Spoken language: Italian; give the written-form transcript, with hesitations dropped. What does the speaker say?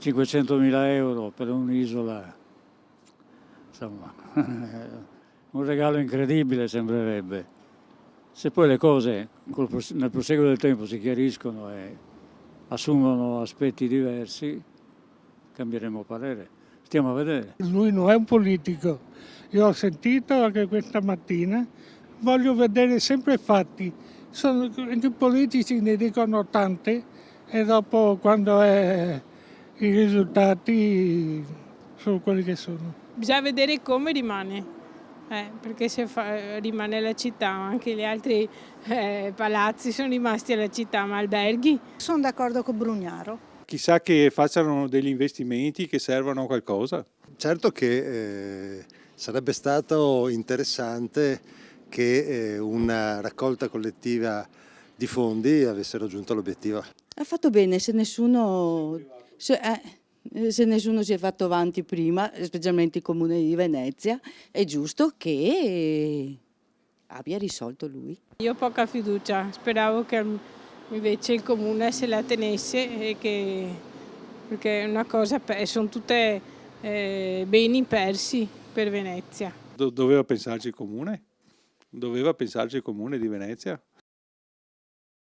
500.000 euro per un'isola, insomma, un regalo incredibile sembrerebbe. Se poi le cose nel proseguo del tempo si chiariscono e assumono aspetti diversi, cambieremo parere. Stiamo a vedere. Lui non è un politico. Io ho sentito anche questa mattina, voglio vedere sempre i fatti. I politici ne dicono tante e dopo quando i risultati sono quelli che sono. Bisogna vedere come rimane. Perché se rimane la città, anche gli altri palazzi sono rimasti alla città, ma alberghi. Sono d'accordo con Brugnaro. Chissà che facciano degli investimenti che servano a qualcosa. Certo che sarebbe stato interessante che una raccolta collettiva di fondi avesse raggiunto l'obiettivo. Ha fatto bene se nessuno si è fatto avanti prima, specialmente il Comune di Venezia, è giusto che abbia risolto lui. Io ho poca fiducia, speravo che invece il Comune se la tenesse, perché è una cosa, sono tutte beni persi per Venezia. Doveva pensarci il Comune? Doveva pensarci il Comune di Venezia?